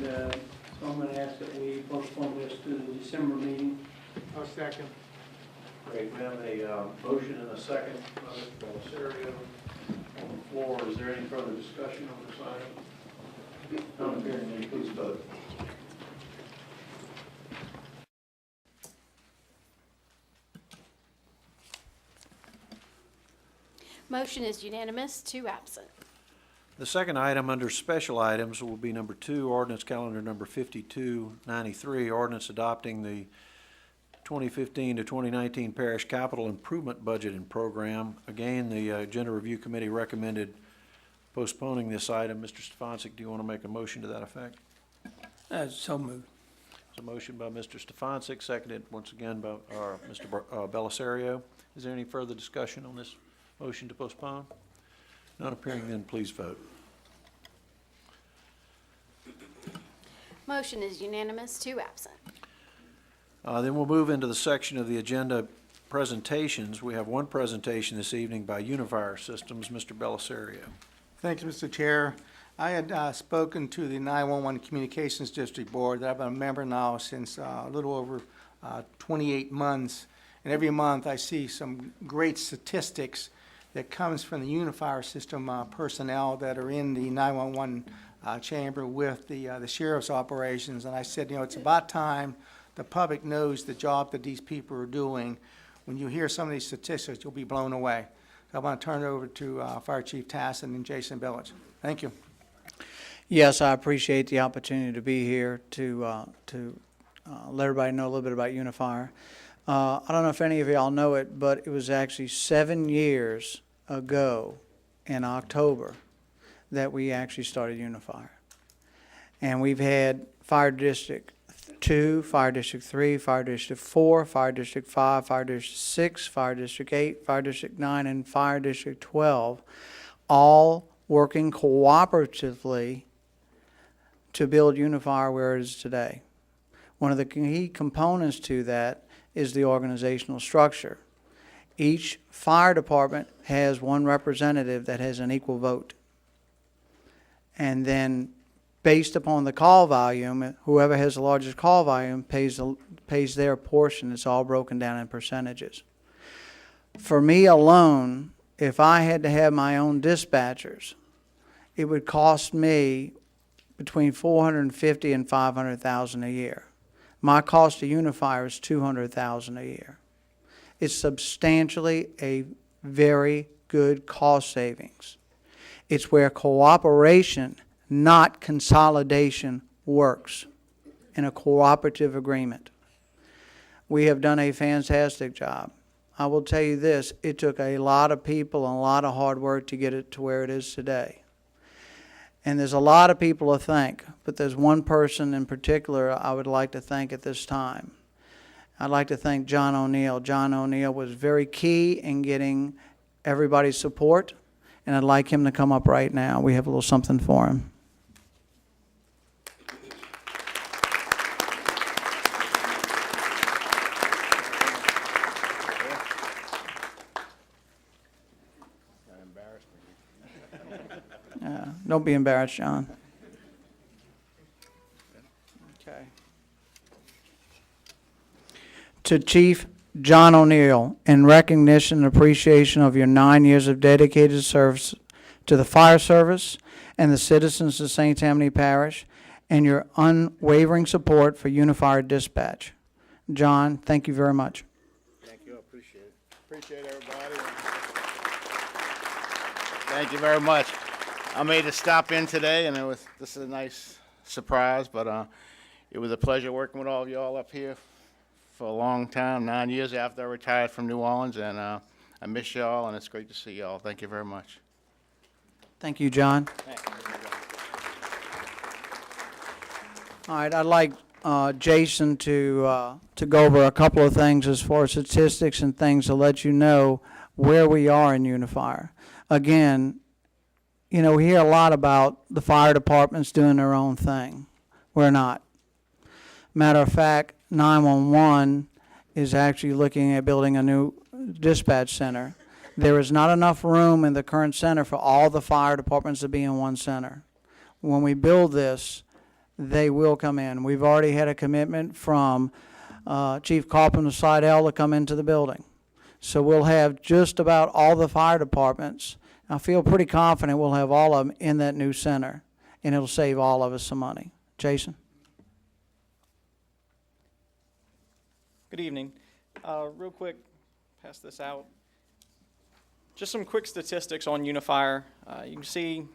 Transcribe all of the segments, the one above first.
so I'm going to ask that we postpone this to the December meeting. I'll second. Great, we have a motion and a second by Mr. Belisario on the floor. Is there any further discussion on this item? None appearing, then please vote. Motion is unanimous, 2 absent. The second item under special items will be number 2, ordinance calendar number 5293, ordinance adopting the 2015 to 2019 Parish Capital Improvement Budget and Program. Again, the Agenda Review Committee recommended postponing this item. Mr. Stefancic, do you want to make a motion to that effect? So moved. There's a motion by Mr. Stefancic, seconded once again by Mr. Belisario. Is there any further discussion on this motion to postpone? None appearing, then please vote. Motion is unanimous, 2 absent. Then we'll move into the section of the agenda presentations. We have one presentation this evening by Unifier Systems. Mr. Belisario. Thank you, Mr. Chair. I had spoken to the 911 Communications District Board that I've been a member now since a little over 28 months. And every month I see some great statistics that comes from the Unifier System personnel that are in the 911 chamber with the sheriff's operations. And I said, you know, it's about time the public knows the job that these people are doing. When you hear some of these statistics, you'll be blown away. So I want to turn it over to Fire Chief Tassin and Jason Billage. Thank you. Yes, I appreciate the opportunity to be here to let everybody know a little bit about Unifier. I don't know if any of y'all know it, but it was actually 7 years ago in October that we actually started Unifier. And we've had Fire District 2, Fire District 3, Fire District 4, Fire District 5, Fire District 6, Fire District 8, Fire District 9, and Fire District 12, all working cooperatively to build Unifier where it is today. One of the key components to that is the organizational structure. Each fire department has one representative that has an equal vote. And then based upon the call volume, whoever has the largest call volume pays their portion. It's all broken down in percentages. For me alone, if I had to have my own dispatchers, it would cost me between $450,000 and $500,000 a year. My cost to Unifier is $200,000 a year. It's substantially a very good cost savings. It's where cooperation, not consolidation, works in a cooperative agreement. We have done a fantastic job. I will tell you this, it took a lot of people and a lot of hard work to get it to where it is today. And there's a lot of people to thank, but there's one person in particular I would like to thank at this time. I'd like to thank John O'Neill. John O'Neill was very key in getting everybody's support, and I'd like him to come up right now. We have a little something for him. Don't be embarrassed, John. Okay. To Chief John O'Neill, in recognition and appreciation of your 9 years of dedicated service to the fire service and the citizens of St. Tammany Parish, and your unwavering support for Unified Dispatch. John, thank you very much. Thank you. I appreciate it. Appreciate everybody. Thank you very much. I made a stop in today, and this is a nice surprise, but it was a pleasure working with all of y'all up here for a long time, 9 years after I retired from New Orleans, and I miss y'all, and it's great to see y'all. Thank you very much. Thank you, John. Thank you. All right, I'd like Jason to go over a couple of things as far as statistics and things to let you know where we are in Unifier. Again, you know, we hear a lot about the fire departments doing their own thing. We're not. Matter of fact, 911 is actually looking at building a new dispatch center. There is not enough room in the current center for all the fire departments to be in one center. When we build this, they will come in. We've already had a commitment from Chief Carpenter Slidell to come into the building. So we'll have just about all the fire departments. I feel pretty confident we'll have all of them in that new center, and it'll save all of us some money. Jason? Good evening. Real quick, pass this out. Just some quick statistics on Unifier. You can see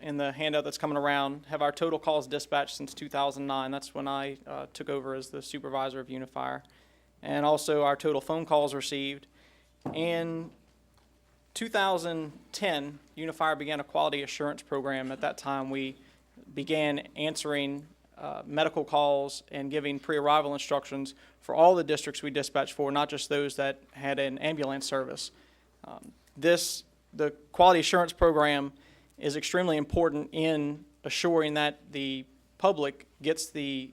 in the handout that's coming around, have our total calls dispatched since 2009. That's when I took over as the supervisor of Unifier. And also our total phone calls received. In 2010, Unifier began a quality assurance program. At that time, we began answering medical calls and giving pre-arrival instructions for all the districts we dispatched for, not just those that had an ambulance service. The quality assurance program is extremely important in assuring that the public gets the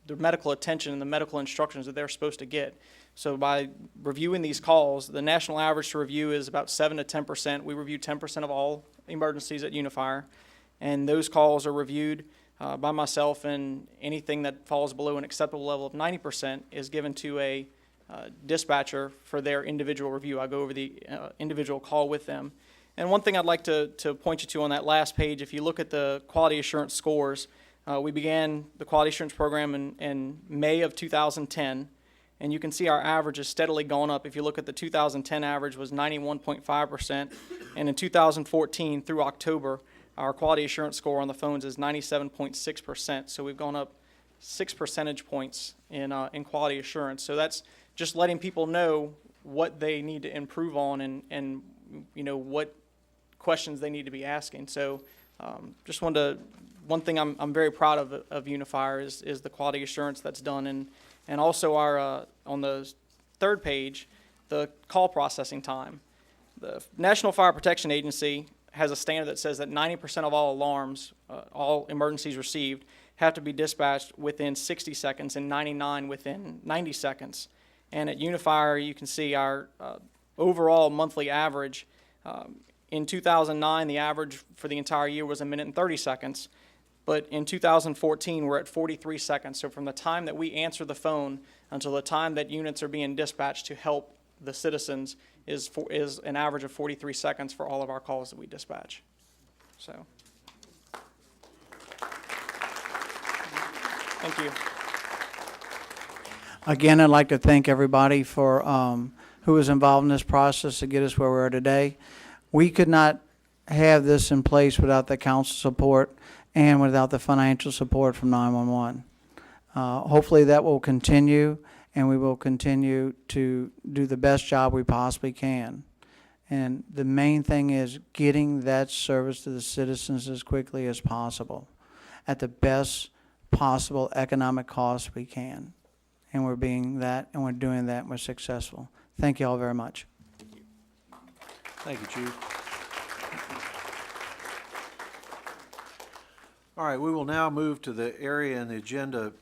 medical attention and the medical instructions that they're supposed to get. So by reviewing these calls, the national average to review is about 7 to 10%. We review 10% of all emergencies at Unifier, and those calls are reviewed by myself, and anything that falls below an acceptable level of 90% is given to a dispatcher for their individual review. I go over the individual call with them. And one thing I'd like to point you to on that last page, if you look at the quality assurance scores, we began the quality assurance program in May of 2010, and you can see our average has steadily gone up. If you look at the 2010 average was 91.5%, and in 2014 through October, our quality assurance score on the phones is 97.6%. So we've gone up 6 percentage points in quality assurance. So that's just letting people know what they need to improve on and you know what questions they need to be asking. So just one thing I'm very proud of Unifier is the quality assurance that's done, and also our on the third page, the call processing time. The National Fire Protection Agency has a standard that says that 90% of all alarms, all emergencies received, have to be dispatched within 60 seconds and 99 within 90 seconds. And at Unifier, you can see our overall monthly average. In 2009, the average for the entire year was 1 minute and 30 seconds. But in 2014, we're at 43 seconds. So from the time that we answer the phone until the time that units are being dispatched to help the citizens is an average of 43 seconds for all of our calls that we dispatch. So, thank you. Again, I'd like to thank everybody for who was involved in this process to get us where we are today. We could not have this in place without the council support and without the financial support from 911. Hopefully that will continue, and we will continue to do the best job we possibly can. And the main thing is getting that service to the citizens as quickly as possible at the best possible economic cost we can. And we're being that, and we're doing that, and we're successful. Thank you all very much. Thank you, Chief. All right, we will now move to the area in the agenda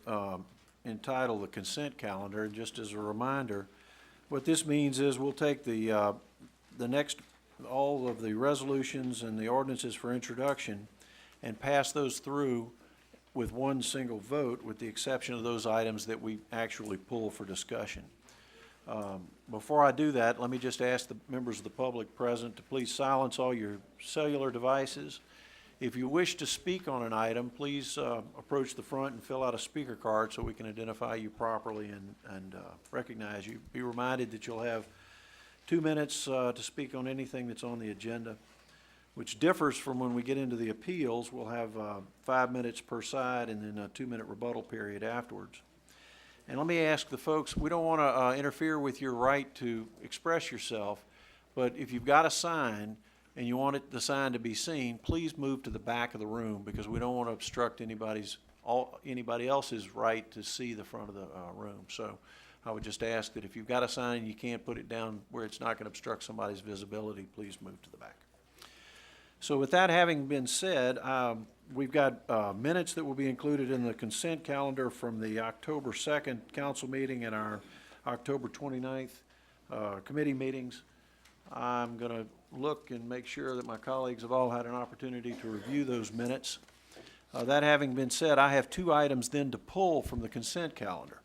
entitled the consent calendar. And just as a reminder, what this means is we'll take the next, all of the resolutions and the ordinances for introduction and pass those through with one single vote, with the exception of those items that we actually pull for discussion. Before I do that, let me just ask the members of the public present to please silence all your cellular devices. If you wish to speak on an item, please approach the front and fill out a speaker card so we can identify you properly and recognize you. Be reminded that you'll have 2 minutes to speak on anything that's on the agenda, which differs from when we get into the appeals. We'll have 5 minutes per side and then a 2-minute rebuttal period afterwards. And let me ask the folks, we don't want to interfere with your right to express yourself, but if you've got a sign and you want the sign to be seen, please move to the back of the room, because we don't want to obstruct anybody else's right to see the front of the room. So I would just ask that if you've got a sign and you can't put it down where it's not going to obstruct somebody's visibility, please move to the back. So with that having been said, we've got minutes that will be included in the consent calendar from the October 2nd council meeting and our October 29th committee meetings. I'm going to look and make sure that my colleagues have all had an opportunity to review those minutes. That having been said, I have two items then to pull from the consent calendar.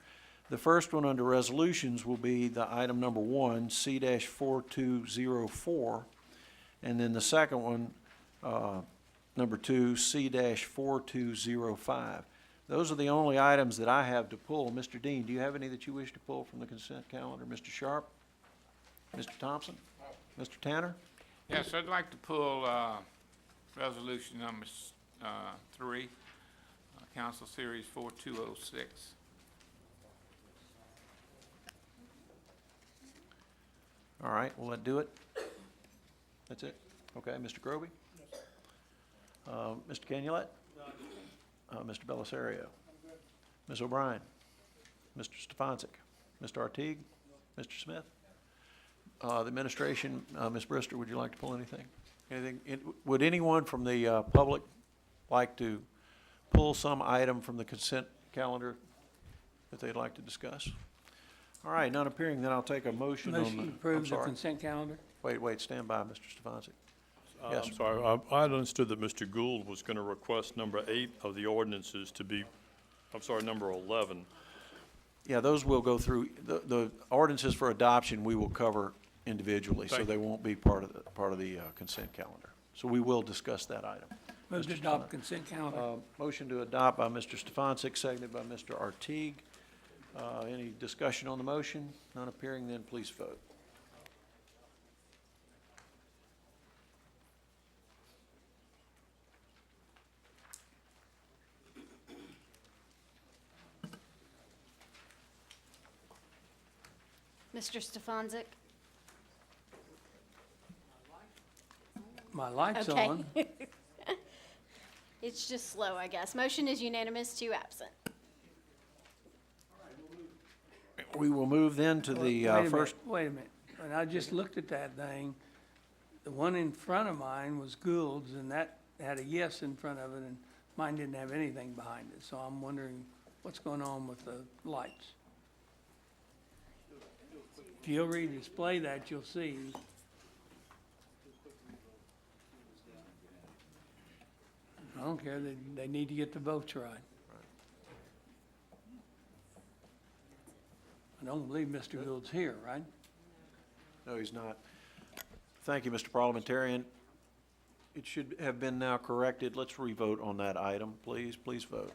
The first one under resolutions will be the item number 1, C-4204, and then the second one, number 2, C-4205. Those are the only items that I have to pull. Mr. Dean, do you have any that you wish to pull from the consent calendar? Mr. Sharp? Mr. Thompson? Mr. Tanner? Yes, I'd like to pull resolution number 3, Council Series 4206. All right, will that do it? That's it? Okay, Mr. Groby? Mr. Canulet? Mr. Bellisario? Ms. O'Brien? Mr. Stefanczyk? Mr. Artigue? Mr. Smith? The administration, Ms. Brister, would you like to pull anything? Would anyone from the public like to pull some item from the consent calendar that they'd like to discuss? All right, none appearing, then I'll take a motion on the. Motion to I'm approve the sorry. consent calendar? Wait, stand by, Mr. Stefanczyk. Yes, I'm sorry, I understood that Mr. Gould was going to request number 8 of the ordinances to be, I'm sorry, number 11. yeah, those will go through, the ordinances for adoption, we will cover individually, so Thank they won't be part of the consent calendar. So we will discuss that item. Move to adopt consent calendar. Motion to adopt by Mr. Stefanczyk, seconded by Mr. Artigue. Any discussion on the motion? None appearing, then please vote. Mr. Stefanczyk? My light's Okay. on. It's just slow, I guess. Motion is unanimous, 2 absent. We will move then to the first. Wait a minute. When I just looked at that thing, the one in front of mine was Gould's, and that had a yes in front of it, and mine didn't have anything behind it. So I'm wondering what's going on with the lights. If you'll redisplay that, you'll see. I don't care, they need to get the votes right. I don't believe Mr. Gould's here, right? No, he's not. Thank you, Mr. Parliamentarian. It should have been now corrected. Let's revote on that item, please. Please vote.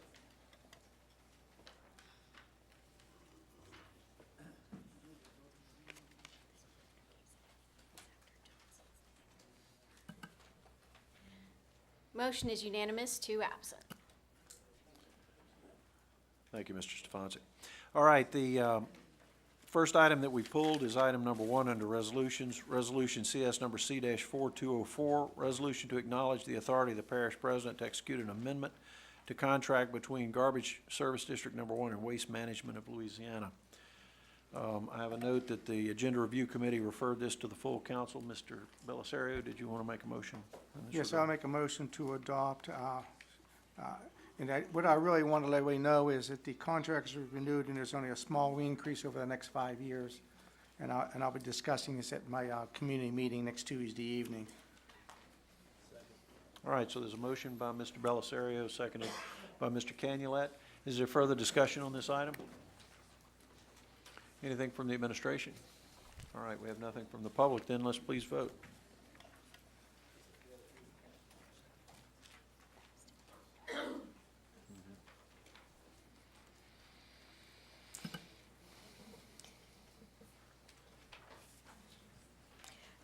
Motion is unanimous, 2 absent. Thank you, Mr. Stefanczyk. All right, the first item that we pulled is item number 1 under resolutions, Resolution CS number C-4204, resolution to acknowledge the authority of the parish president to execute an amendment to contract between Garbage Service District Number 1 and Waste Management of Louisiana. I have a note that the Agenda Review Committee referred this to the full council. Mr. Bellisario, did you want to make a motion in this Yes, I'll regard? make a motion to adopt. What I really want to let everybody know is that the contracts are renewed, and there's only a small increase over the next 5 years. And I'll be discussing this at my community meeting next Tuesday evening. All right, so there's a motion by Mr. Bellisario, seconded by Mr. Canulet. Is there further discussion on this item? Anything from the administration? All right, we have nothing from the public, then let's please vote.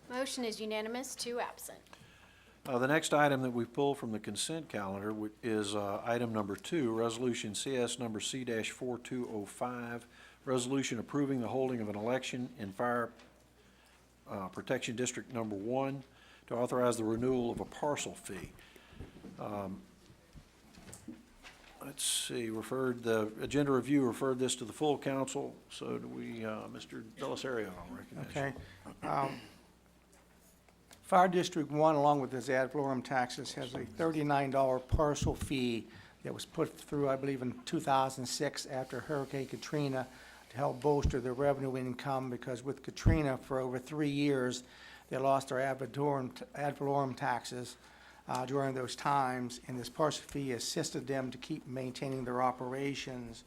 Motion is unanimous, 2 absent. The next item that we pull from the consent calendar is item number 2, Resolution CS number C-4205, resolution approving the holding of an election in Fire Protection District Number 1 to authorize the renewal of a parcel fee. Let's see, the Agenda Review referred this to the full council, so do we, Mr. Bellisario, I'll recognize you. Okay. Fire District 1, along with its ad valorem taxes, has a $39 parcel fee that was put through, I believe, in 2006 after Hurricane Katrina to help bolster their revenue income, because with Katrina, for over 3 years, they lost their ad valorem taxes. during those times, and this partial fee assisted them to keep maintaining their operations.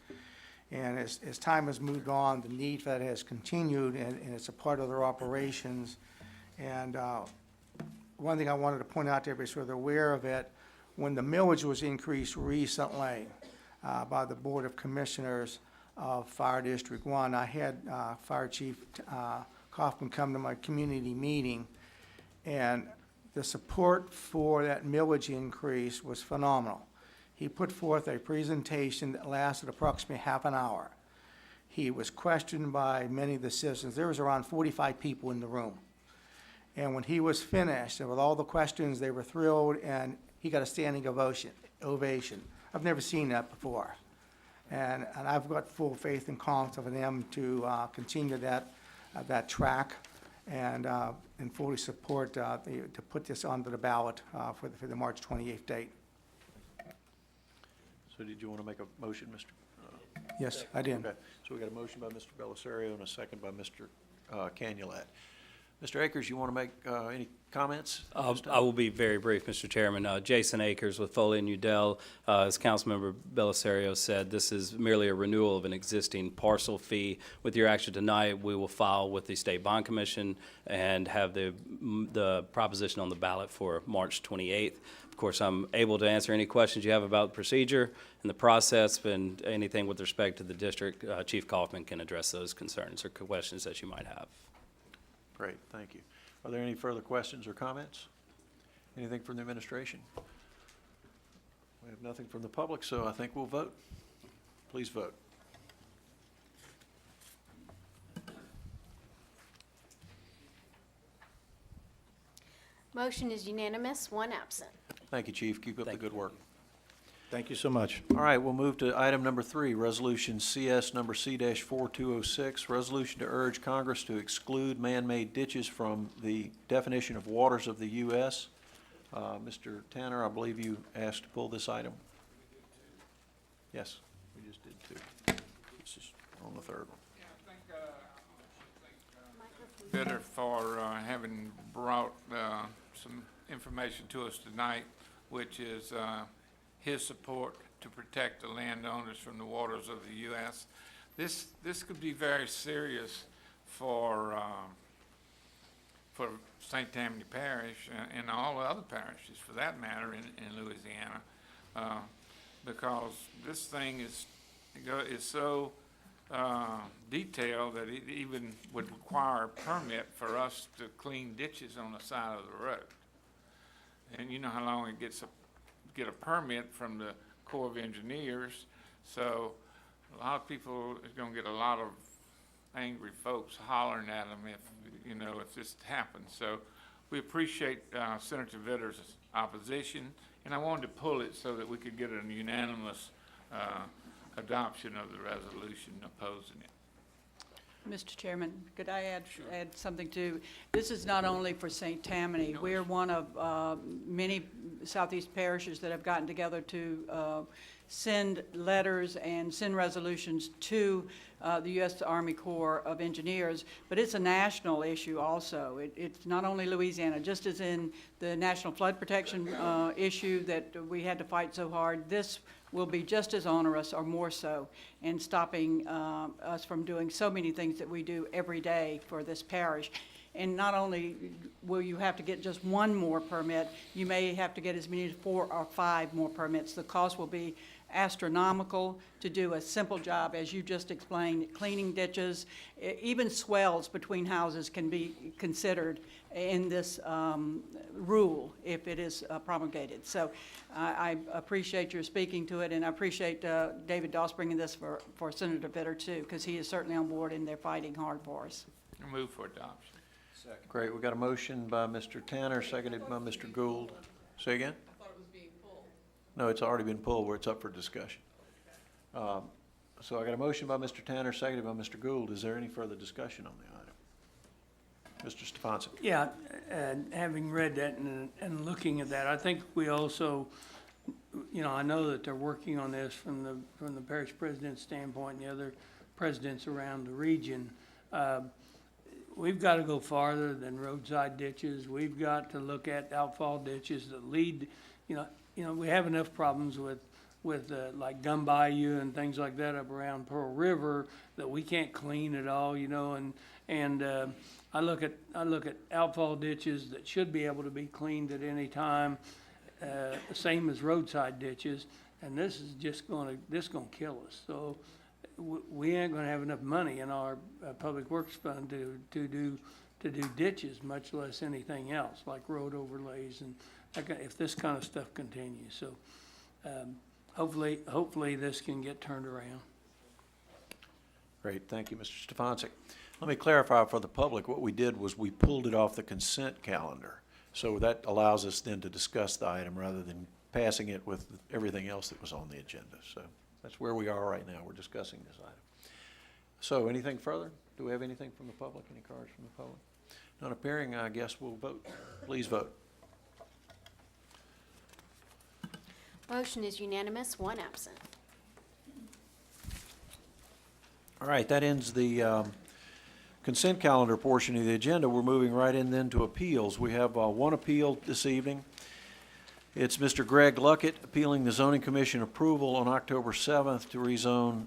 And as time has moved on, the need for that has continued, and it's a part of their operations. And one thing I wanted to point out to everybody so they're aware of it, when the millage was increased recently by the Board of Commissioners of Fire District 1, I had Fire Chief Kaufman come to my community meeting, and the support for that millage increase was phenomenal. He put forth a presentation that lasted approximately half an hour. He was questioned by many of the citizens. There was around 45 people in the room. And when he was finished, and with all the questions, they were thrilled, and he got a standing ovation. I've never seen that before. And I've got full faith and confidence in them to continue that track and fully support to put this onto the ballot for the March 28th date. So did you want to make a motion, Mr.? Yes, I did. Okay, so we got a motion by Mr. Bellisario and a second by Mr. Canulat. Mr. Akers, you want to make any comments? I will be very brief, Mr. Chairman. Jason Akers with Foley and Udell. As Councilmember Bellisario said, this is merely a renewal of an existing parcel fee. With your action tonight, we will file with the State Bond Commission and have the proposition on the ballot for March 28th. Of course, I'm able to answer any questions you have about the procedure and the process, and anything with respect to the district. Chief Kaufman can address those concerns or questions that you might have. Great, thank you. Are there any further questions or comments? Anything from the administration? We have nothing from the public, so I think we'll vote. Please vote. Motion is unanimous, one absent. Thank you, Chief. Keep up the good work. Thank you so much. All right, we'll move to item number 3, Resolution CS number C-4206, resolution to urge Congress to exclude man-made ditches from the definition of waters of the U.S. Mr. Tanner, I believe you asked to pull this item. Yes, we just did too. This is on the third one. Bitter for having brought some information to us tonight, which is his support to protect the landowners from the waters of the U.S. This could be very serious for St. Tammany Parish and all the other parishes, for that matter, in Louisiana, because this thing is so detailed that it even would require a permit for us to clean ditches on the side of the road. And you know how long it gets get a permit from the Corps of Engineers, so a lot of people is going to get a lot of angry folks hollering at them if this happens. So we appreciate Senator Vitter's opposition, and I wanted to pull it so that we could get a unanimous adoption of the resolution opposing it. Mr. Chairman, could I add something too? This is not only for St. Tammany. We're one of many southeast parishes that have gotten together to send letters and send resolutions to the U.S. Army Corps of Engineers, but it's a national issue also. It's not only Louisiana, just as in the National Flood Protection issue that we had to fight so hard, this will be just as onerous or more so in stopping us from doing so many things that we do every day for this parish. And not only will you have to get just one more permit, you may have to get as many as 4 or 5 more permits. The cost will be astronomical to do a simple job, as you just explained, cleaning ditches. Even swells between houses can be considered in this rule if it is promulgated. So I appreciate your speaking to it, and I appreciate David Doss bringing this for Senator Vitter too, because he is certainly on board and they're fighting hard for us. I move for adoption. Great, we got a motion by Mr. Tanner, seconded by Mr. Gould. Say again? I thought it was being pulled. No, it's already been pulled where it's up for discussion. So I got a motion by Mr. Tanner, seconded by Mr. Gould. Is there any further discussion on the item? Mr. Stefanski. Yeah, and having read that and looking at that, I think we also, I know that they're working on this from the parish president's standpoint and the other presidents around the region. we've got to go farther than roadside ditches. We've got to look at outfall ditches that lead, you know, we have enough problems with like Gun Bayou and things like that up around Pearl River that we can't clean at all, you know, and I look at outfall ditches that should be able to be cleaned at any time, same as roadside ditches, and this is just gonna kill us. So we ain't gonna have enough money in our public works fund to do ditches, much less anything else, like road overlays and if this kind of stuff continues. So hopefully this can get turned around. Great, thank you, Mr. Stefancic. Let me clarify for the public, what we did was we pulled it off the consent calendar. So that allows us then to discuss the item rather than passing it with everything else that was on the agenda. So that's where we are right now, we're discussing this item. So anything further? Do we have anything from the public, any cards from the public? Not appearing, I guess we'll vote. Please vote. Motion is unanimous, one absent. All right, that ends the consent calendar portion of the agenda. We're moving right in then to appeals. We have one appeal this evening. It's Mr. Greg Luckett appealing the zoning commission approval on October 7th to rezone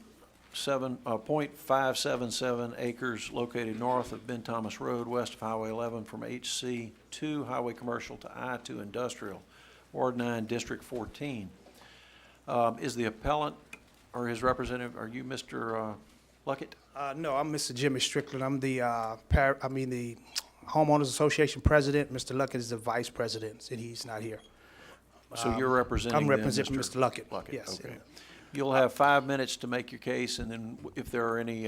0.577 acres located north of Ben Thomas Road, west of Highway 11 from HC2 Highway Commercial to I2 Industrial, Ward 9, District 14. Is the appellant or his representative, are you Mr. Luckett? No, I'm Mr. Jimmy Strickland. I'm the the Homeowners Association president. Mr. Luckett is the vice president, and he's not here. So you're representing I'm then representing Mr. Luckett. Luckett, Yes. okay. You'll have 5 minutes to make your case, and then if there are any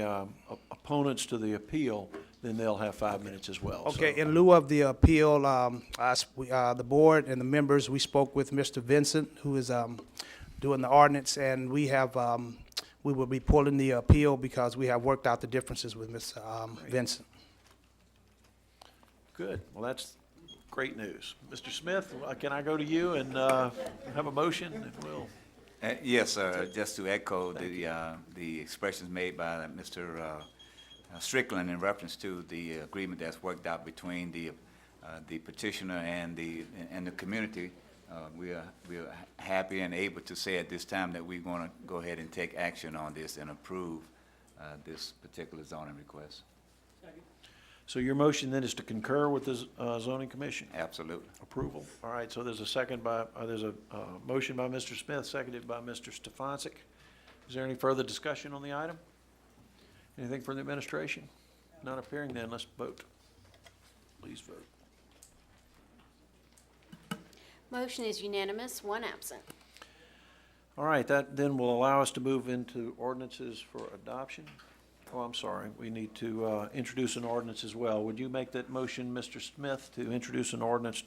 opponents to the appeal, then they'll have 5 minutes as well. Okay. So- In lieu of the appeal, the board and the members, we spoke with Mr. Vincent, who is doing the ordinance, and we will be pulling the appeal because we have worked out the differences with Mr. Vincent. Good. Well, that's great news. Mr. Smith, can I go to you and have a motion? And we'll. Yes, just to echo the expressions made by Mr. Strickland in reference to the agreement that's worked out between the petitioner and the community. We are happy and able to say at this time that we're going to go ahead and take action on this and approve this particular zoning request. So your motion then is to concur with the zoning commission? Absolutely. Approval. All right, so there's a second by, there's a motion by Mr. Smith, seconded by Mr. Stefancic. Is there any further discussion on the item? Anything from the administration? Not appearing, then let's vote. Please vote. Motion is unanimous, one absent. All right, that then will allow us to move into ordinances for adoption. Oh, I'm sorry, we need to introduce an ordinance as well. Would you make that motion, Mr. Smith, to introduce an ordinance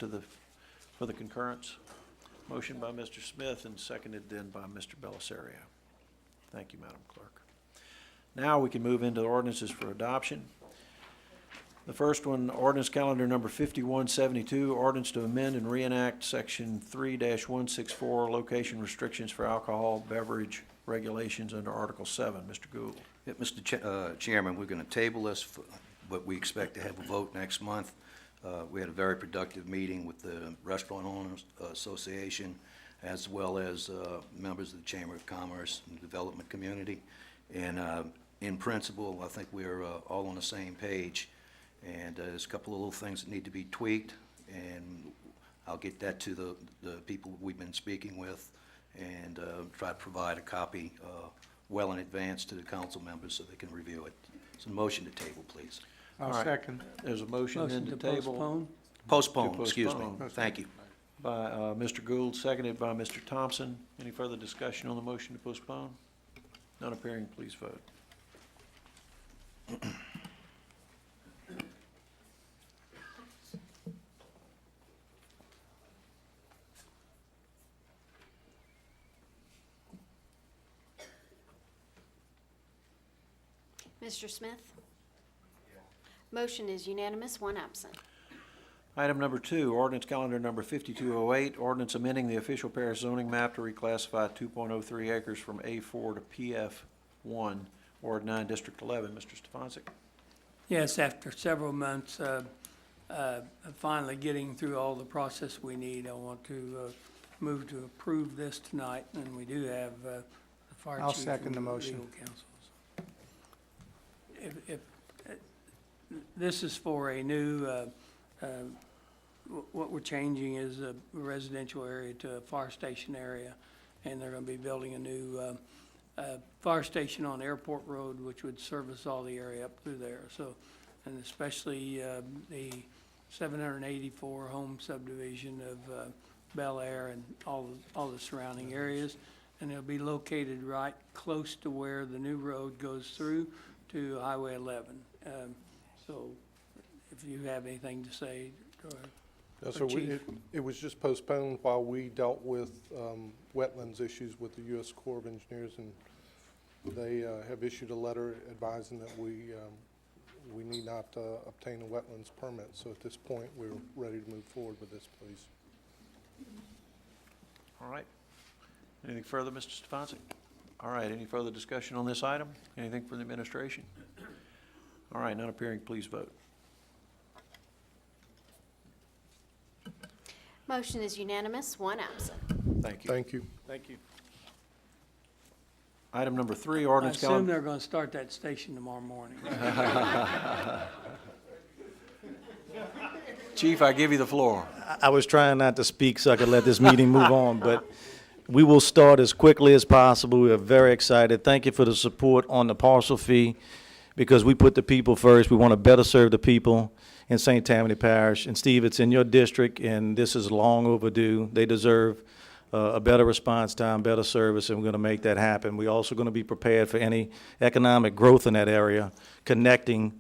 for the concurrence? Motion by Mr. Smith and seconded then by Mr. Bellisario. Thank you, Madam Clerk. Now we can move into ordinances for adoption. The first one, ordinance calendar number 5172, ordinance to amend and reenact section 3-164, location restrictions for alcohol beverage regulations under Article 7. Mr. Gould. Yeah, Mr. Chairman, we're going to table this, but we expect to have a vote next month. We had a very productive meeting with the Restaurant Owners Association, as well as members of the Chamber of Commerce and Development Community. And in principle, I think we're all on the same page. And there's a couple of little things that need to be tweaked, and I'll get that to the people we've been speaking with and try to provide a copy well in advance to the council members so they can review it. So motion to table, please. I'll All right. second. There's a motion then to table. Postpone. Postpone, excuse me. postpone. Thank you. By Mr. Gould, seconded by Mr. Thompson. Any further discussion on the motion to postpone? None appearing, please vote. Mr. Smith? Motion is unanimous, one absent. Item number 2, ordinance calendar number 5208, ordinance amending the official parish zoning map to reclassify 2.03 acres from A4 to PF1, Ward 9, District 11. Mr. Stefancic. Yes, after several months, finally getting through all the process we need, I want to move to approve this tonight, and we do have the fire I'll chief second and the motion. legal counsel. If this is for a new, what we're changing is a residential area to a fire station area, and they're gonna be building a new fire station on Airport Road, which would service all the area up through there. So, and especially the 784 home subdivision of Bel Air and all the surrounding areas. And it'll be located right close to where the new road goes through to Highway 11. So if you have anything to say, No, sir, Chief. it was just postponed while we dealt with wetlands issues with the U.S. Corps of Engineers, and they have issued a letter advising that we need not obtain a wetlands permit. So at this point, we're ready to move forward with this, please. All right. Anything further, Mr. Stefanski? All right, any further discussion on this item? Anything from the administration? All right, none appearing, please vote. Motion is unanimous, one absent. Thank you. Thank you. Thank you. Item number 3, I ordinance assume calendar. they're gonna start that station tomorrow morning. Chief, I give you the floor. I was trying not to speak so I could let this meeting move on, but we will start as quickly as possible. We are very excited. Thank you for the support on the parcel fee, because we put the people first. We want to better serve the people in St. Tammany Parish. And Steve, it's in your district, and this is long overdue. They deserve a better response time, better service, and we're going to make that happen. We're also going to be prepared for any economic growth in that area, connecting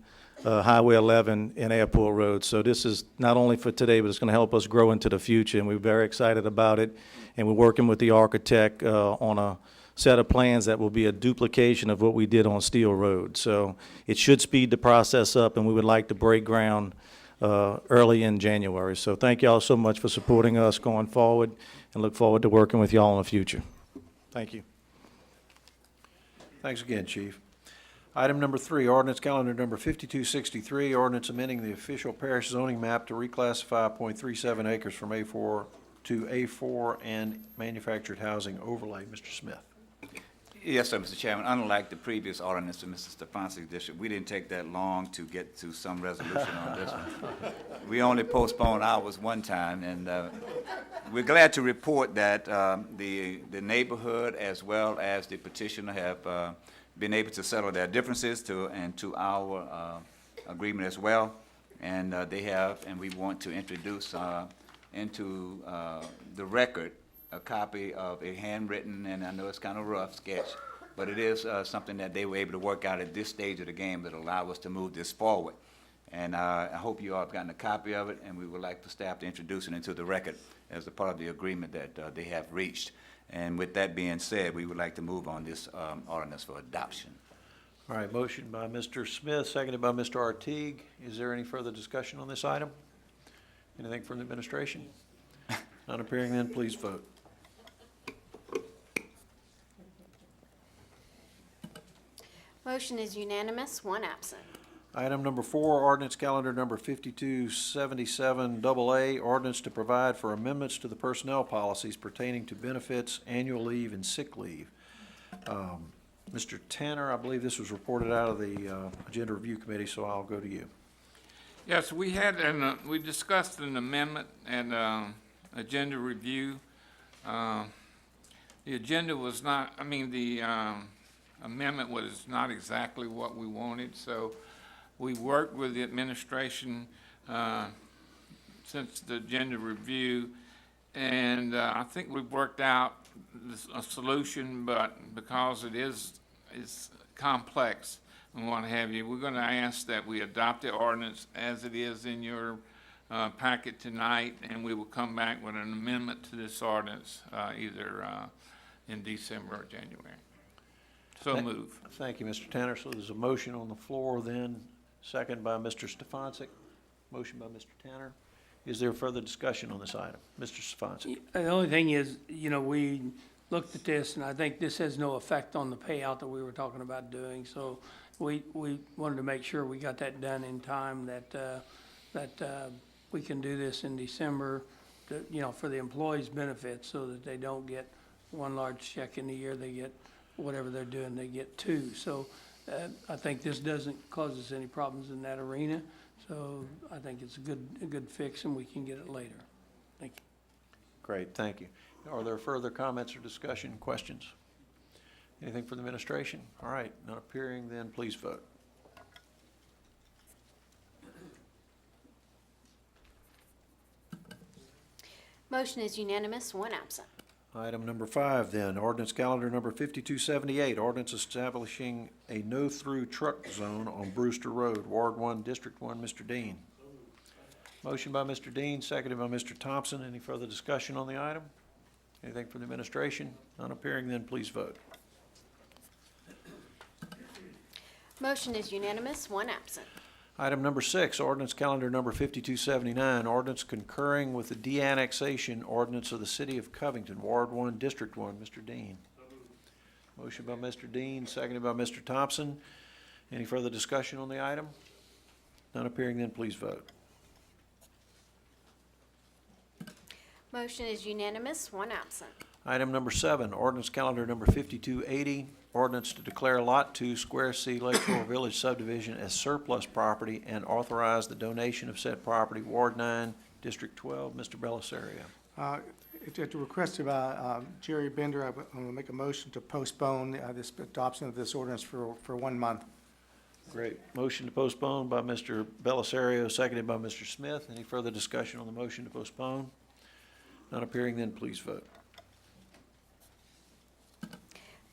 Highway 11 and Airport Road. So this is not only for today, but it's going to help us grow into the future, and we're very excited about it. And we're working with the architect on a set of plans that will be a duplication of what we did on Steel Road. So it should speed the process up, and we would like to break ground early in January. So thank you all so much for supporting us going forward, and look forward to working with you all in the future. Thank you. Thanks again, Chief. Item number 3, ordinance calendar number 5263, ordinance amending the official parish zoning map to reclassify .37 acres from A4 to A4 and manufactured housing overlay. Mr. Smith. Yes, sir, Mr. Chairman. Unlike the previous ordinance of Mr. Stefanski's district, we didn't take that long to get to some resolution on this one. We only postponed ours one time, and we're glad to report that the neighborhood as well as the petitioner have been able to settle their differences to our agreement as well. And they have, and we want to introduce into the record a copy of a handwritten, and I know it's kind of rough, sketch, but it is something that they were able to work out at this stage of the game that allow us to move this forward. And I hope you all have gotten a copy of it, and we would like for staff to introduce it into the record as a part of the agreement that they have reached. And with that being said, we would like to move on this ordinance for adoption. All right, motion by Mr. Smith, seconded by Mr. Artigue. Is there any further discussion on this item? Anything from the administration? None appearing, then please vote. Motion is unanimous, one absent. Item number 4, ordinance calendar number 5277 AA, ordinance to provide for amendments to the personnel policies pertaining to benefits, annual leave, and sick leave. Mr. Tanner, I believe this was reported out of the Agenda Review Committee, so I'll go to you. Yes, we had, we discussed an amendment and agenda review. The agenda was not, the amendment was not exactly what we wanted, so we worked with the administration since the agenda review, and I think we've worked out a solution, but because it's complex and what have you, we're going to ask that we adopt the ordinance as it is in your packet tonight, and we will come back with an amendment to this ordinance either in December or January. So move. Thank you, Mr. Tanner. So there's a motion on the floor then, second by Mr. Stefanski. Motion by Mr. Tanner. Is there further discussion on this item? Mr. Stefanski. The only thing is, we looked at this, and I think this has no effect on the payout that we were talking about doing. So we wanted to make sure we got that done in time, that we can do this in December, for the employees' benefits, so that they don't get one large check in the year, they get whatever they're doing, they get two. So I think this doesn't cause us any problems in that arena. So I think it's a good fix, and we can get it later. Thank you. Great, thank you. Are there further comments or discussion, questions? Anything from the administration? All right, not appearing, then please vote. Motion is unanimous, one absent. Item number 5, then, ordinance calendar number 5278, ordinance establishing a no-through truck zone on Brewster Road, Ward 1, District 1. Mr. Dean. Motion by Mr. Dean, seconded by Mr. Thompson. Any further discussion on the item? Anything from the administration? None appearing, then please vote. Motion is unanimous, one absent. Item number 6, ordinance calendar number 5279, ordinance concurring with the de-annexation ordinance of the City of Covington, Ward 1, District 1. Mr. Dean. Motion by Mr. Dean, seconded by Mr. Thompson. Any further discussion on the item? None appearing, then please vote. Motion is unanimous, one absent. Item number 7, ordinance calendar number 5280, ordinance to declare Lot 2, Square C, Lakeshore Village subdivision as surplus property and authorize the donation of said property, Ward 9, District 12. Mr. Bellisario. At the request of Jerry Bender, I'm going to make a motion to postpone this adoption of this ordinance for 1 month. Great. Motion to postpone by Mr. Bellisario, seconded by Mr. Smith. Any further discussion on the motion to postpone? None appearing, then please vote.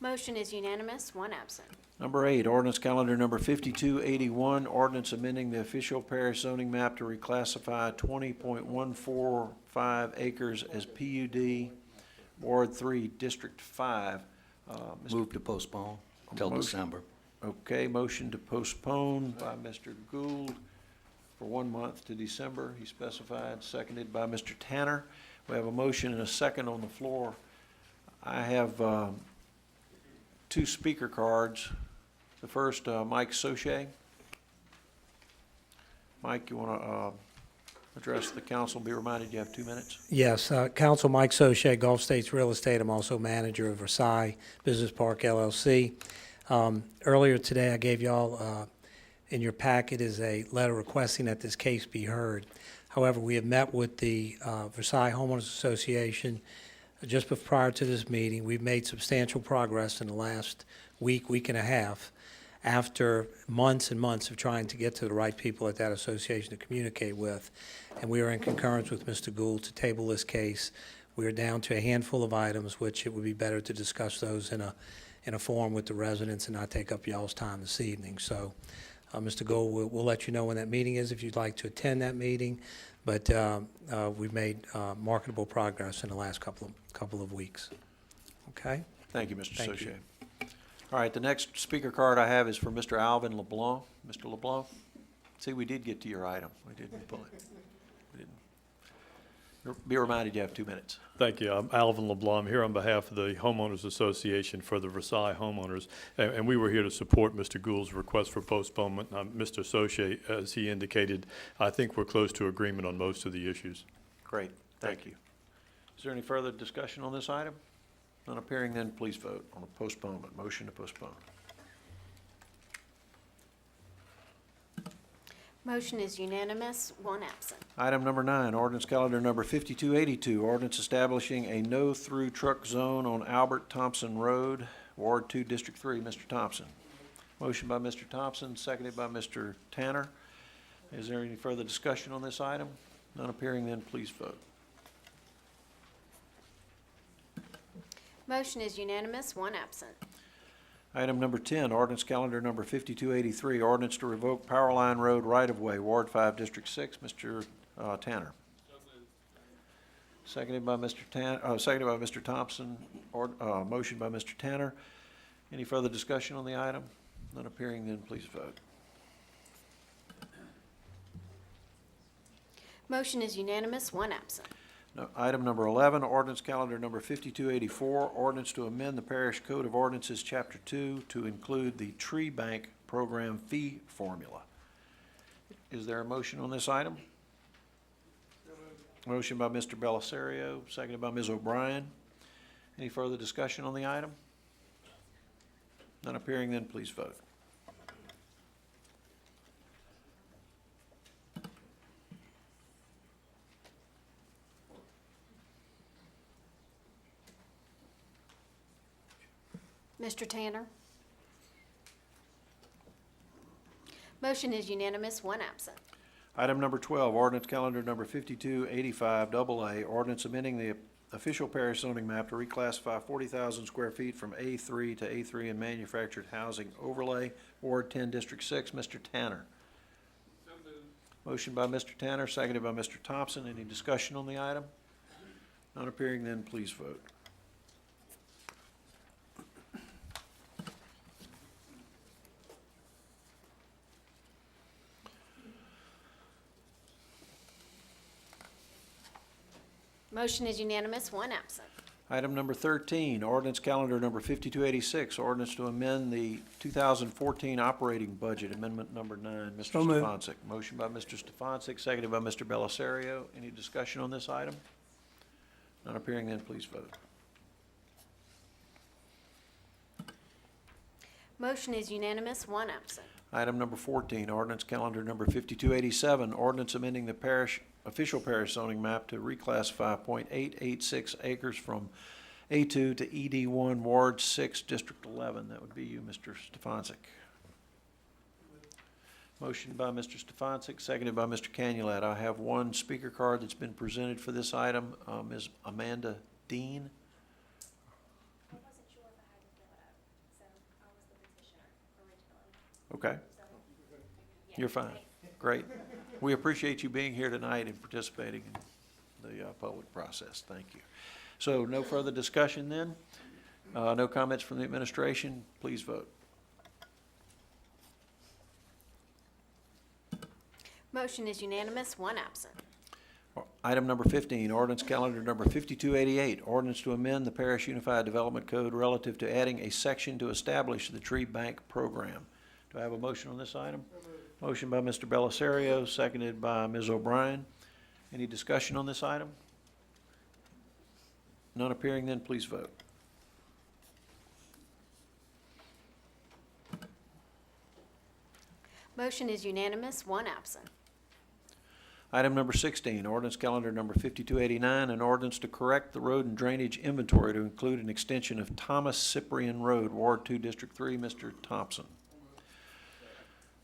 Motion is unanimous, one absent. Number 8, ordinance calendar number 5281, ordinance amending the official parish zoning map to reclassify 20.145 acres as PUD, Ward 3, District 5. Move to postpone till December. Okay, motion to postpone by Mr. Gould for 1 month to December, he specified, seconded by Mr. Tanner. We have a motion and a second on the floor. I have 2 speaker cards. The first, Mike Soche. Mike, you want to address the council? Be reminded you have 2 minutes. Yes, Council Mike Soche, Gulf States Real Estate. I'm also manager of Versailles Business Park LLC. Earlier today, I gave y'all in your packet is a letter requesting that this case be heard. However, we have met with the Versailles Homeowners Association just prior to this meeting. We've made substantial progress in the last week and a half, after months and months of trying to get to the right people at that association to communicate with. And we are in concurrence with Mr. Gould to table this case. We are down to a handful of items, which it would be better to discuss those in a forum with the residents and not take up y'all's time this evening. So, Mr. Gould, we'll let you know when that meeting is if you'd like to attend that meeting. But we've made marketable progress in the last couple of weeks. Okay? Thank you, Mr. Thank Soche. you. All right, the next speaker card I have is for Mr. Alvin LeBlanc. Mr. LeBlanc? See, we did get to your item. We didn't pull it. We didn't. Be reminded you have 2 minutes. Thank you. I'm Alvin LeBlanc. I'm here on behalf of the Homeowners Association for the Versailles homeowners, and we were here to support Mr. Gould's request for postponement. Mr. Soche, as he indicated, I think we're close to agreement on most of the issues. Great, thank you. Is there any further discussion on this item? None appearing, then please vote on a postponement. Motion to postpone. Motion is unanimous, one absent. Item number 9, ordinance calendar number 5282, ordinance establishing a no-through truck zone on Albert Thompson Road, Ward 2, District 3. Mr. Thompson. Motion by Mr. Thompson, seconded by Mr. Tanner. Is there any further discussion on this item? None appearing, then please vote. Motion is unanimous, one absent. Item number 10, ordinance calendar number 5283, ordinance to revoke Powerline Road right-of-way, Ward 5, District 6. Mr. Tanner. Seconded by Mr. Thompson. Motion by Mr. Tanner. Any further discussion on the item? None appearing, then please vote. Motion is unanimous, one absent. Item number 11, ordinance calendar number 5284, ordinance to amend the Parish Code of Ordinances, Chapter 2, to include the tree bank program fee formula. Is there a motion on this item? Motion by Mr. Bellisario, seconded by Ms. O'Brien. Any further discussion on the item? None appearing, then please vote. Mr. Tanner? Motion is unanimous, one absent. Item number 12, ordinance calendar number 5285 AA, ordinance amending the official parish zoning map to reclassify 40,000 square feet from A3 to A3 in manufactured housing overlay, Ward 10, District 6. Mr. Tanner. Motion by Mr. Tanner, seconded by Mr. Thompson. Any discussion on the item? None appearing, then please vote. Motion is unanimous, one absent. Item number 13, ordinance calendar number 5286, ordinance to amend the 2014 operating budget, amendment number 9. Mr. So moved. Stefancic. Motion by Mr. Stefancic, seconded by Mr. Bellisario. Any discussion on this item? None appearing, then please vote. Motion is unanimous, one absent. Item number 14, ordinance calendar number 5287, ordinance amending the official parish zoning map to reclassify .886 acres from A2 to ED1, Ward 6, District 11. That would be you, Mr. Stefancic. Motion by Mr. Stefancic, seconded by Mr. Canulat. I have one speaker card that's been presented for this item. Ms. Amanda Dean. I wasn't sure if I had to fill it out, so I was the petitioner originally. Okay, you're fine. Great. We appreciate you being here tonight and participating in the public process. Thank you. So no further discussion then? No comments from the administration? Please vote. Motion is unanimous, one absent. Item number 15, ordinance calendar number 5288, ordinance to amend the Parish Unified Development Code relative to adding a section to establish the tree bank program. Do I have a motion on this item? Motion by Mr. Bellisario, seconded by Ms. O'Brien. Any discussion on this item? None appearing, then please vote. Motion is unanimous, one absent. Item number 16, ordinance calendar number 5289, an ordinance to correct the road and drainage inventory to include an extension of Thomas Cyprian Road, Ward 2, District 3. Mr. Thompson.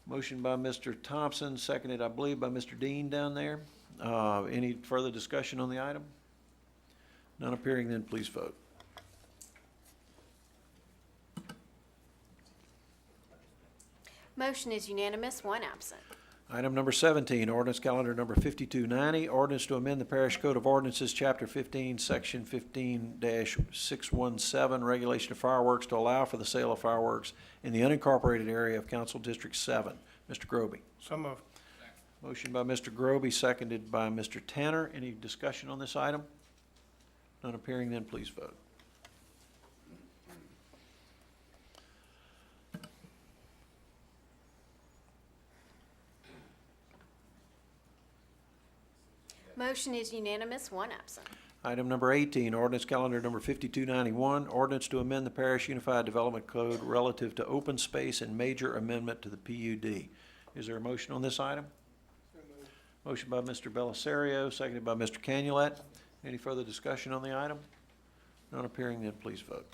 Motion by Mr. Thompson, seconded, I believe, by Mr. Dean down there. Any further discussion on the item? None appearing, then please vote. Motion is unanimous, one absent. Item number 17, ordinance calendar number 5290, ordinance to amend the Parish Code of Ordinances, Chapter 15, Section 15-617, regulation of fireworks to allow for the sale of fireworks in the unincorporated area of Council District 7. Mr. Groby. So moved. Motion by Mr. Groby, seconded by Mr. Tanner. Any discussion on this item? None appearing, then please vote. Motion is unanimous, one absent. Item number 18, ordinance calendar number 5291, ordinance to amend the Parish Unified Development Code relative to open space and major amendment to the PUD. Is there a motion on this item? Motion by Mr. Bellisario, seconded by Mr. Canulat. Any further discussion on the item? None appearing, then please vote.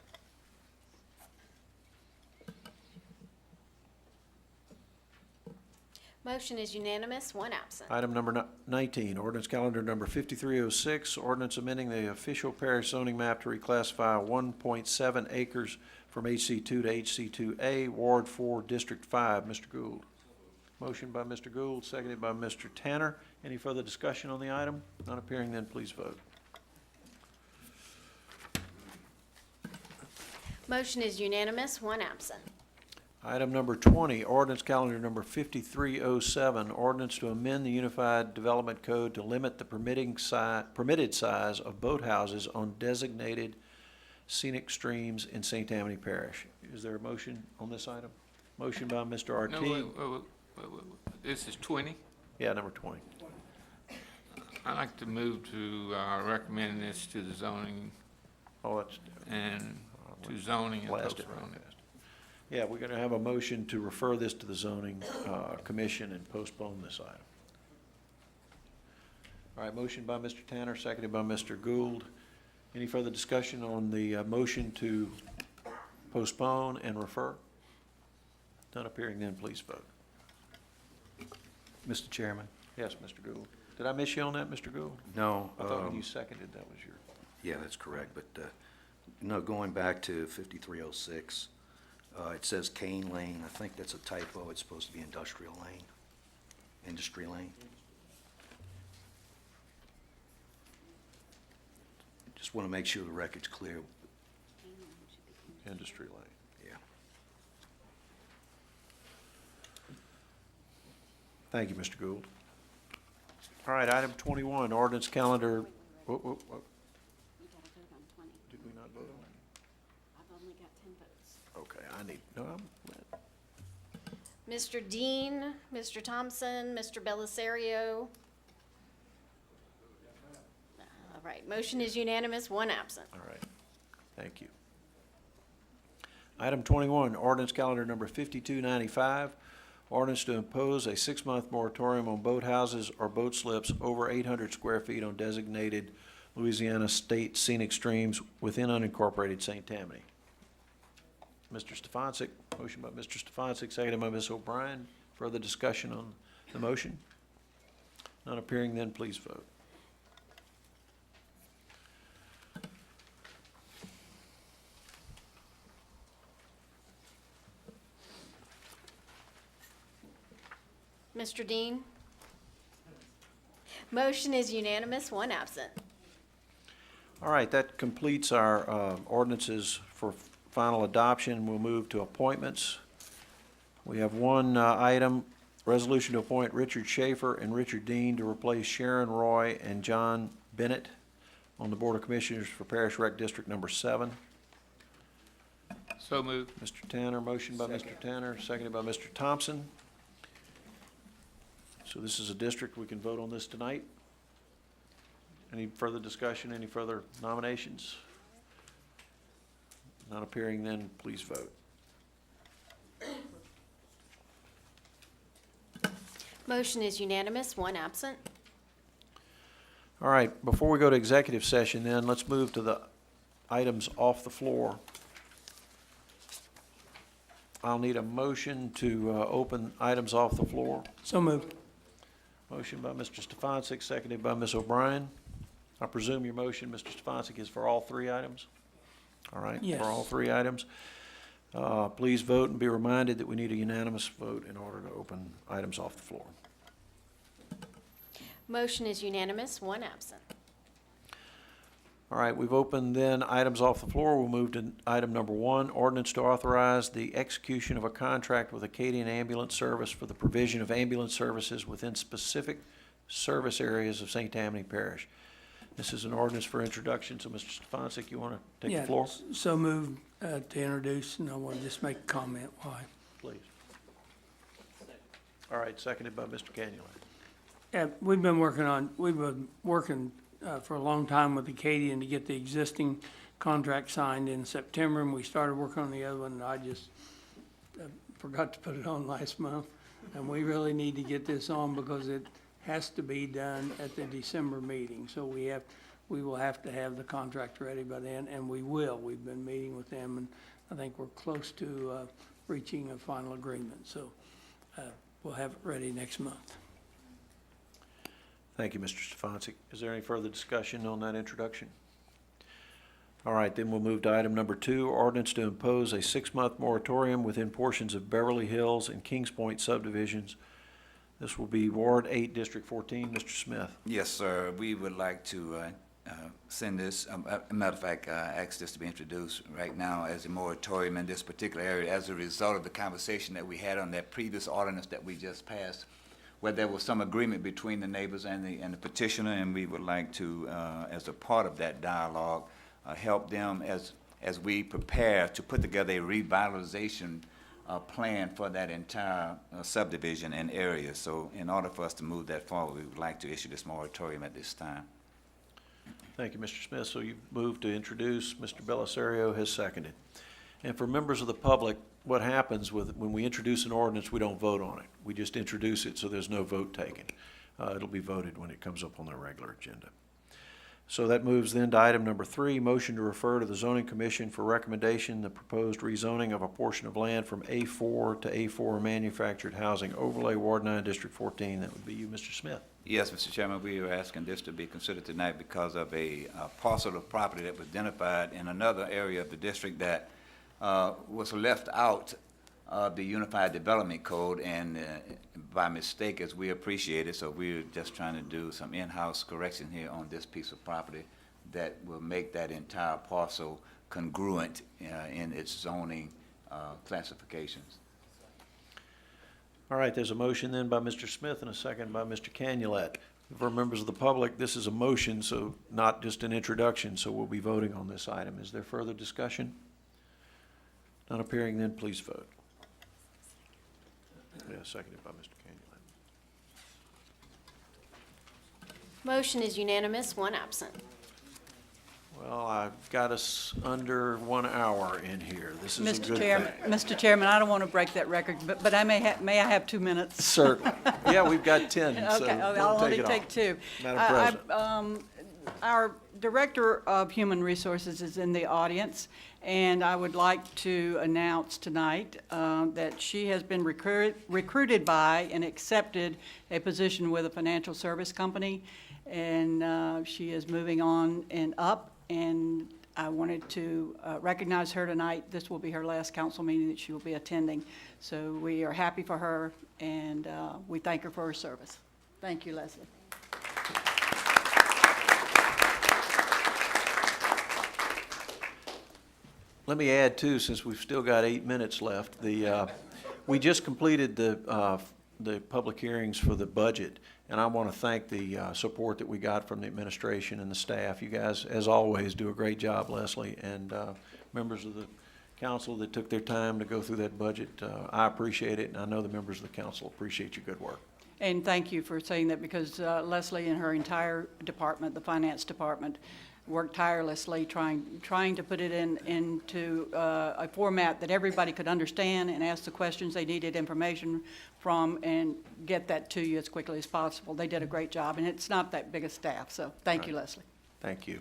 Motion is unanimous, one absent. Item number 19, ordinance calendar number 5306, ordinance amending the official parish zoning map to reclassify 1.7 acres from HC2 to HC2A, Ward 4, District 5. Mr. Gould. Motion by Mr. Gould, seconded by Mr. Tanner. Any further discussion on the item? None appearing, then please vote. Motion is unanimous, one absent. Item number 20, ordinance calendar number 5307, ordinance to amend the Unified Development Code to limit the permitted size of boathouses on designated scenic streams in St. Tammany Parish. Is there a motion on this item? Motion by Mr. No, Artie. wait. This is 20. Yeah, number 20. I'd like to move to recommend this to the zoning Oh, that's and to zoning and last. postpone it. Yeah, we're going to have a motion to refer this to the zoning commission and postpone this item. All right, motion by Mr. Tanner, seconded by Mr. Gould. Any further discussion on the motion to postpone and refer? None appearing, then please vote. Mr. Chairman? Yes, Mr. Gould. Did I miss you on that, Mr. Gould? No. I thought when you seconded, that was your... Yeah, that's correct, but, no, going back to 5306, it says Kane Lane. I think that's a typo. It's supposed to be industrial lane, industry lane. Just want to make sure the record's clear. Industry lane. Yeah. Thank you, Mr. Gould. All right, item 21, ordinance calendar, whoa. Did we not vote on it? I've only got 10 votes. Okay, I need, no, Mr. Dean, Mr. Thompson, Mr. Belisario. All right, motion is unanimous, one absent. all right, thank you. Item 21, ordinance calendar number 5295, ordinance to impose a 6-month moratorium on boathouses or boat slips over 800 square feet on designated Louisiana state scenic streams within unincorporated St. Tammany. Mr. Stefancic, motion by Mr. Stefancic, seconded by Ms. O'Brien. Further discussion on the motion? None appearing, then please vote. Mr. Dean? Motion is unanimous, one absent. All right, that completes our ordinances for final adoption. We'll move to appointments. We have one item, resolution to appoint Richard Schaefer and Richard Dean to replace Sharon Roy and John Bennett on the Board of Commissioners for Parish Rec District Number 7. So moved. Mr. Tanner, motion by Mr. Tanner, seconded by Mr. Thompson. So this is a district, we can vote on this tonight. Any further discussion, any further nominations? Not appearing, then please vote. Motion is unanimous, one absent. All right, before we go to executive session then, let's move to the items off the floor. I'll need a motion to open items off the floor. So moved. Motion by Mr. Stefancic, seconded by Ms. O'Brien. I presume your motion, Mr. Stefancic, is for all 3 items? All right? Yes. For all 3 items. Please vote and be reminded that we need a unanimous vote in order to open items off the floor. Motion is unanimous, one absent. All right, we've opened then items off the floor. We'll move to item number 1, ordinance to authorize the execution of a contract with Acadian Ambulance Service for the provision of ambulance services within specific service areas of St. Tammany Parish. This is an ordinance for introduction, so Mr. Stefancic, you want to take Yeah, the floor? So moved to introduce, and I want to just make a comment why. Please. All right, seconded by Mr. Canulay. Yeah, we've been working for a long time with Acadian to get the existing contract signed in September, and we started working on the other one, and I just forgot to put it on last month. And we really need to get this on because it has to be done at the December meeting. So we will have to have the contract ready by then, and we will. We've been meeting with them, and I think we're close to reaching a final agreement. So we'll have it ready next month. Thank you, Mr. Stefancic. Is there any further discussion on that introduction? All right, then we'll move to item number 2, ordinance to impose a 6-month moratorium within portions of Beverly Hills and Kings Point subdivisions. This will be Ward 8, District 14. Mr. Smith. Yes, sir. We would like to send this, a matter of fact, ask this to be introduced right now as a moratorium in this particular area as a result of the conversation that we had on that previous ordinance that we just passed, where there was some agreement between the neighbors and the petitioner, and we would like to, as a part of that dialogue, help them as we prepare to put together a revitalization plan for that entire subdivision and area. So in order for us to move that forward, we would like to issue this moratorium at this time. Thank you, Mr. Smith. So you've moved to introduce. Mr. Bellisario has seconded. And for members of the public, what happens when we introduce an ordinance, we don't vote on it. We just introduce it, so there's no vote taken. It'll be voted when it comes up on the regular agenda. So that moves then to item number 3, motion to refer to the Zoning Commission for recommendation the proposed rezoning of a portion of land from A4 to A4 Manufactured Housing Overlay, Ward 9, District 14. That would be you, Mr. Smith. Yes, Mr. Chairman, we are asking this to be considered tonight because of a parcel of property that was identified in another area of the district that was left out of the Unified Development Code, and by mistake, as we appreciate it, so we're just trying to do some in-house correction here on this piece of property that will make that entire parcel congruent in its zoning classifications. All right, there's a motion then by Mr. Smith and a second by Mr. Canulet. For members of the public, this is a motion, so not just an introduction, so we'll be voting on this item. Is there further discussion? None appearing, then please vote. Yeah, seconded by Mr. Canulet. Motion is unanimous, one absent. Well, I've got us under 1 hour in here. This is a good thing. Mr. Chairman, I don't want to break that record, but I may I have 2 minutes? Certainly. Yeah, we've got 10, so Okay, we'll I'll only take it take off. 2. Madam President. Our Director of Human Resources is in the audience, and I would like to announce tonight that she has been recruited by and accepted a position with a financial service company, and she is moving on and up, and I wanted to recognize her tonight. This will be her last council meeting that she will be attending, so we are happy for her, and we thank her for her service. Thank you, Leslie. Let me add too, since we've still got 8 minutes left, we just completed the public hearings for the budget, and I want to thank the support that we got from the administration and the staff. You guys, as always, do a great job, Leslie, and members of the council that took their time to go through that budget. I appreciate it, and I know the members of the council appreciate your good work. And thank you for saying that, because Leslie and her entire department, the finance department, worked tirelessly trying to put it into a format that everybody could understand and ask the questions they needed information from and get that to you as quickly as possible. They did a great job, and it's not that big a staff, so thank you, Leslie. Thank you.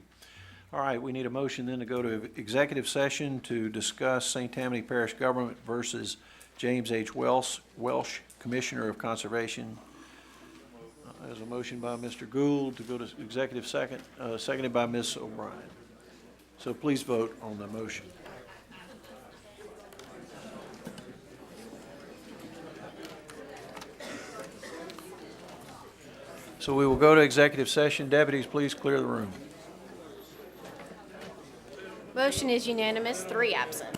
All right, we need a motion then to go to executive session to discuss St. Tammany Parish government versus James H. Welsh, Commissioner of Conservation. There's a motion by Mr. Gould to go to executive seconded by Ms. O'Brien. So please vote on the motion. So we will go to executive session. Deputies, please clear the room. Motion is unanimous, 3 absent.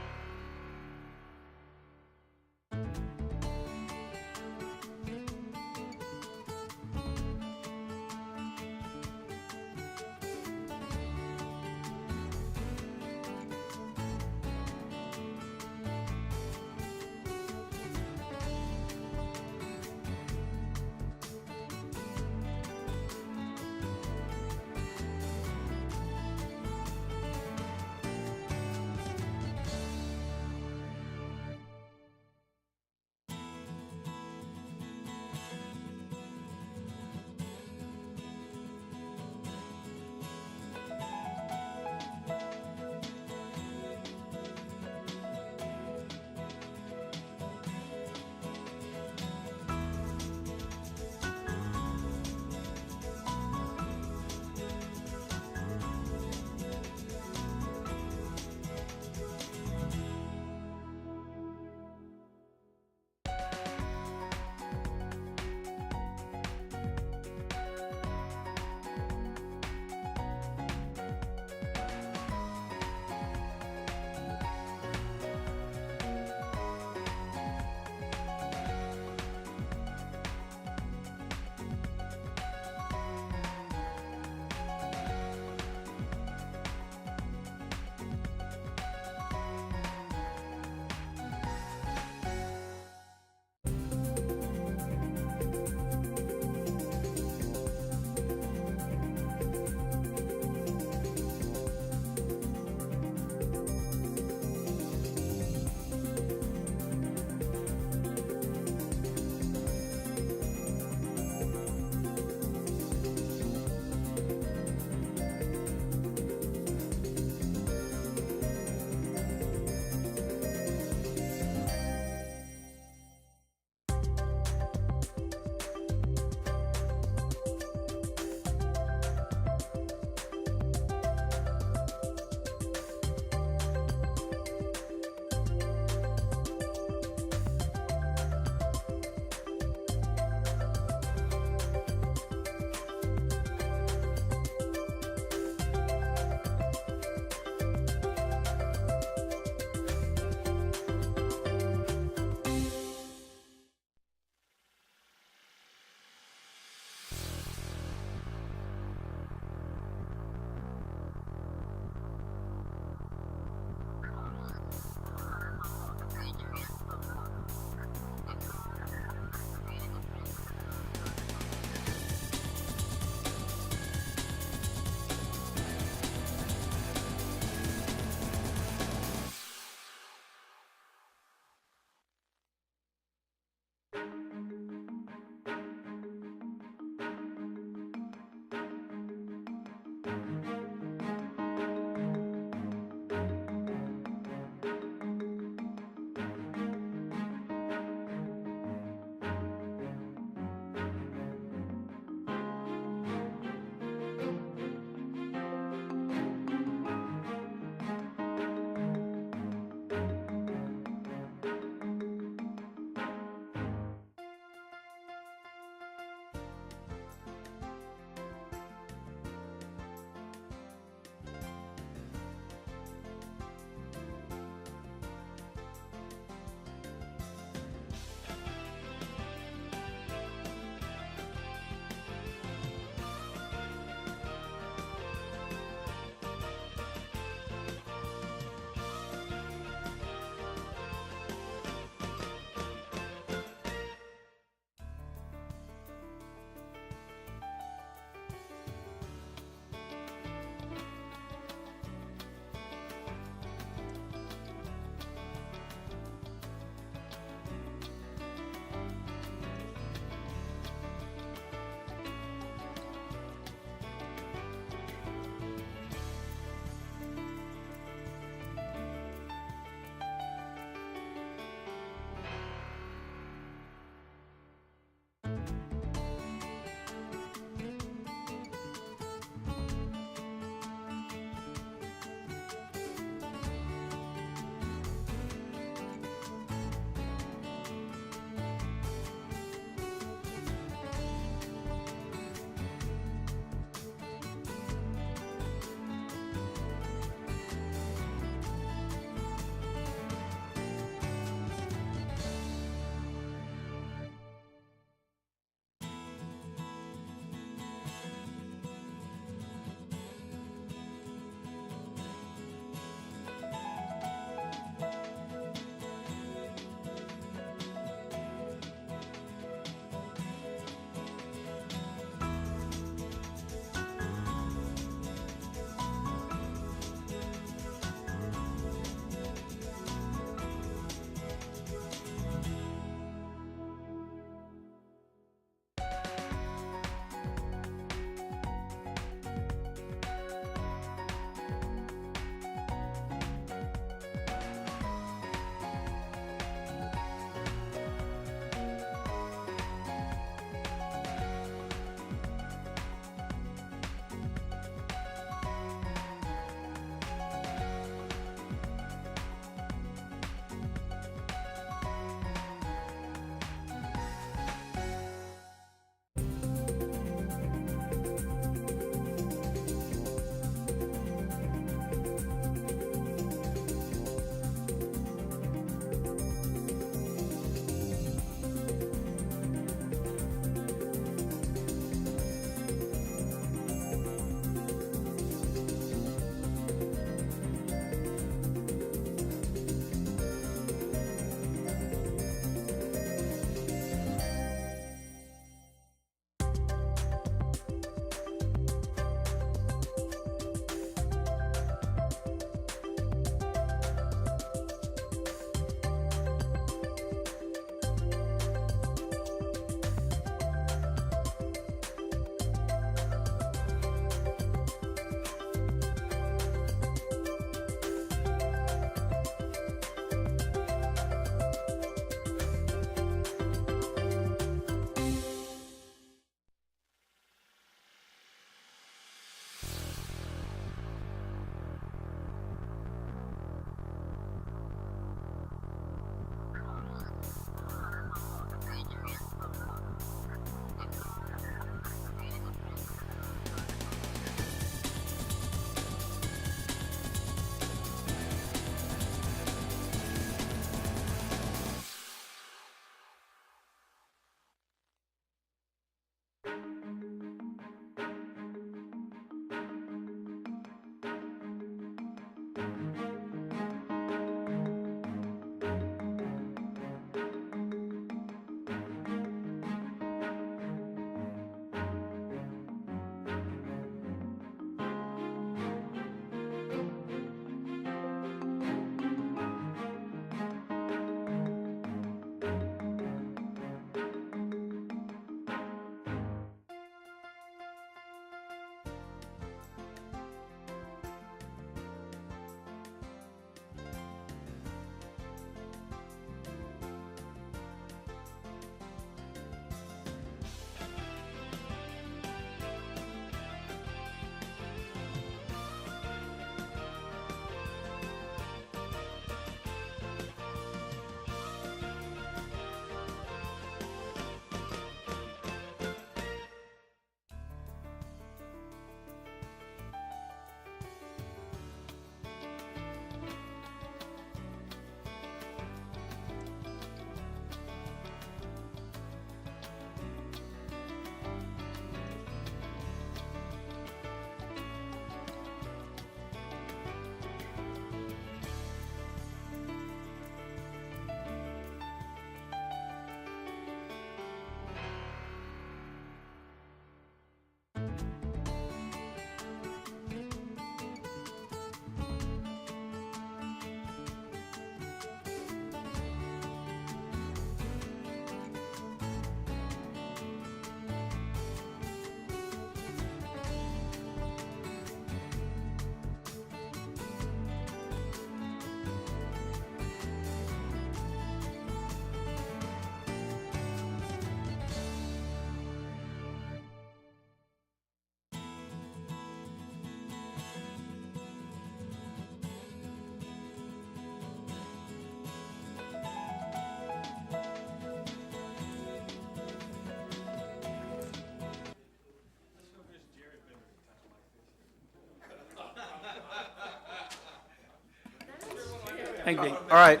Thank you. All right,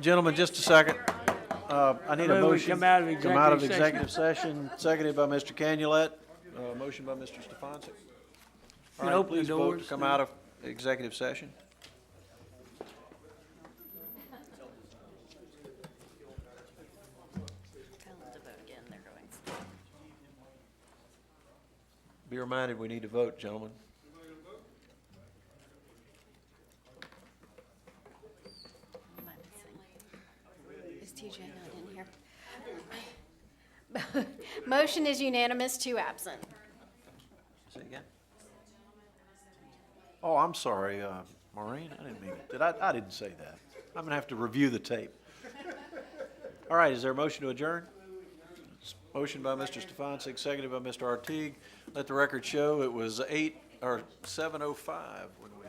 gentlemen, just a second. I need a move we motion. come out of executive session, seconded by Mr. Canulet, motion by Mr. Stefanski. All You right, open the please vote to doors. come out of executive session. Be reminded, we need to vote, gentlemen. Is TJ not in here? Motion is unanimous, 2 absent. Say again? Oh, I'm sorry, Maureen, I didn't mean, I didn't say that. I'm gonna have to review the tape. All right, is there a motion to adjourn? Motion by Mr. Stefanski, seconded by Mr. Artigue. Let the record show it was 7:05 when we